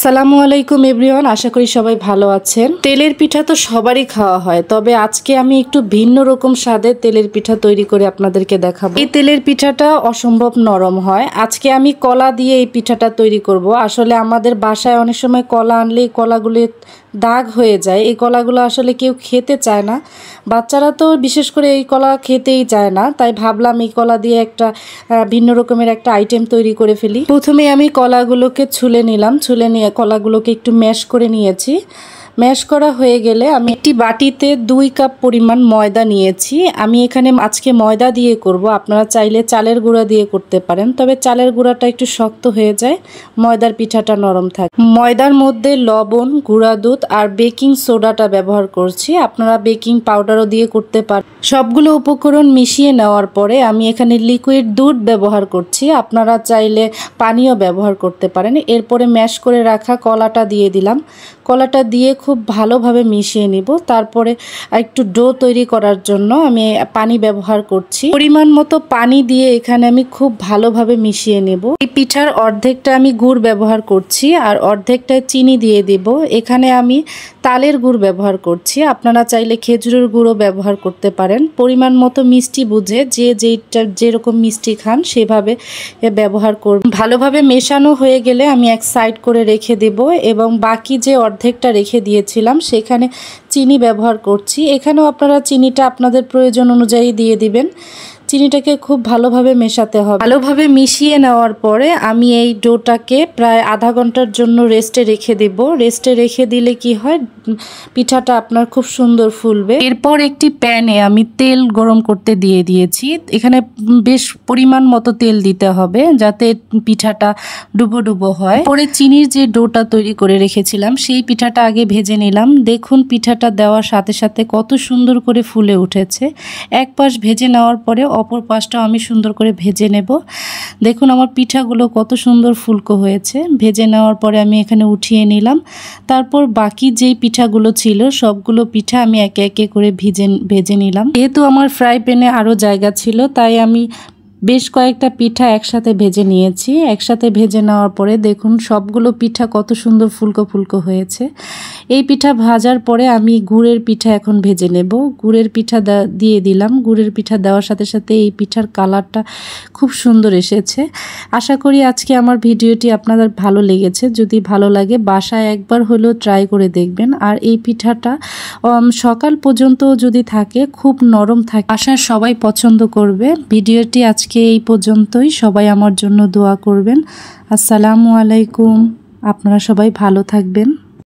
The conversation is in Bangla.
আসসালামু আলাইকুম এভরিওয়ান, আশা করি সবাই ভালো আছেন। তেলের পিঠা তো সবারই খাওয়া হয়, তবে আজকে আমি একটু ভিন্ন রকম স্বাদের তেলের পিঠা তৈরি করে আপনাদেরকে দেখাবো। এই তেলের পিঠাটা অসম্ভব নরম হয়। আজকে আমি কলা দিয়ে এই পিঠাটা তৈরি করব। আসলে আমাদের বাসায় অনেক সময় কলা আনলে এই কলাগুলো দাগ হয়ে যায়। এই কলাগুলো আসলে কেউ খেতে চায় না, বাচ্চারা তো বিশেষ করে এই কলা খেতেই চায় না। তাই ভাবলাম এই কলা দিয়ে একটা ভিন্ন রকমের একটা আইটেম তৈরি করে ফেলি। প্রথমে আমি কলাগুলোকে ছুলে নিলাম, ছুলে নিয়ে কলাগুলোকে একটু ম্যাশ করে নিয়েছি। ম্যাশ করা হয়ে গেলে আমি একটি বাটিতে 2 কাপ পরিমাণ ময়দা নিয়েছি। আমি এখানে আজকে ময়দা দিয়ে করব, আপনারা চাইলে চালের গুঁড়া দিয়ে করতে পারেন, তবে চালের গুঁড়াটা একটু শক্ত হয়ে যায়, ময়দার পিঠাটা নরম থাকে। ময়দার মধ্যে লবণ, গুঁড়া দুধ আর বেকিং সোডাটা ব্যবহার করছি, আপনারা বেকিং পাউডারও দিয়ে করতে পারেন। সবগুলো উপকরণ মিশিয়ে নেওয়ার পরে আমি এখানে লিকুইড দুধ ব্যবহার করছি, আপনারা চাইলে পানিও ব্যবহার করতে পারেন। এরপরে ম্যাশ করে রাখা কলাটা দিয়ে দিলাম। কলাটা দিয়ে খুব ভালোভাবে মিশিয়ে নিব। তারপরে একটু ডো তৈরি করার জন্য আমি পানি ব্যবহার করছি। পরিমাণ মতো পানি দিয়ে এখানে আমি খুব ভালোভাবে মিশিয়ে নেব। এই পিঠার অর্ধেকটা আমি গুড় ব্যবহার করছি আর অর্ধেকটা চিনি দিয়ে দিব। এখানে আমি তালের গুড় ব্যবহার করছি, আপনারা চাইলে খেজুরের গুঁড়ো ব্যবহার করতে পারেন। পরিমাণ মতো মিষ্টি বুঝে যেরকম মিষ্টি খান সেভাবে ব্যবহার করব। ভালোভাবে মেশানো হয়ে গেলে আমি এক সাইড করে রেখে দেব এবং বাকি যে অর্ধেকটা রেখে দিয়েছিলাম সেখানে চিনি ব্যবহার করছি। এখানেও আপনারা চিনিটা আপনাদের প্রয়োজন অনুযায়ী দিয়ে দিবেন। চিনিটাকে খুব ভালোভাবে মেশাতে হবে। ভালোভাবে মিশিয়ে নেওয়ার পরে আমি এই ডোটাকে প্রায় আধা ঘন্টার জন্য রেস্টে রেখে দেব। রেস্টে রেখে দিলে কি হয়, পিঠাটা আপনার খুব সুন্দর ফুলবে। এরপর একটি প্যানে আমি তেল গরম করতে দিয়ে দিয়েছি। এখানে বেশ পরিমাণ মতো তেল দিতে হবে যাতে পিঠাটা ডুবো ডুবো হয়। পরে চিনির যে ডোটা তৈরি করে রেখেছিলাম সেই পিঠাটা আগে ভেজে নিলাম। দেখুন পিঠাটা দেওয়ার সাথে সাথে কত সুন্দর করে ফুলে উঠেছে। এক পাশ ভেজে নেওয়ার পরে অপর পাশটাও আমি সুন্দর করে ভেজে নেব। দেখুন আমার পিঠাগুলো কত সুন্দর ফুলকো হয়েছে। ভেজে নেওয়ার পরে আমি এখানে উঠিয়ে নিলাম। তারপর বাকি যেই পিঠাগুলো ছিল সবগুলো পিঠা আমি একে একে করে ভেজে নিলাম। যেহেতু আমার ফ্রাই প্যানে আরও জায়গা ছিল তাই আমি বেশ কয়েকটা পিঠা একসাথে ভেজে নিয়েছি। একসাথে ভেজে নেওয়ার পরে দেখুন সবগুলো পিঠা কত সুন্দর ফুলকো ফুলকো হয়েছে। এই পিঠা ভাজার পরে আমি গুড়ের পিঠা এখন ভেজে নেব। গুড়ের পিঠা দিয়ে দিলাম। গুড়ের পিঠা দেওয়ার সাথে সাথে এই পিঠার কালারটা খুব সুন্দর এসেছে। আশা করি আজকে আমার ভিডিওটি আপনাদের ভালো লেগেছে। যদি ভালো লাগে বাসায় একবার হলেও ট্রাই করে দেখবেন। আর এই পিঠাটা সকাল পর্যন্ত যদি থাকে খুব নরম থাকে, বাসার সবাই পছন্দ করবে। ভিডিওটি আজকে এই পর্যন্তই। সবাই আমার জন্য দোয়া করবেন। আসসালামু আলাইকুম। আপনারা সবাই ভালো থাকবেন।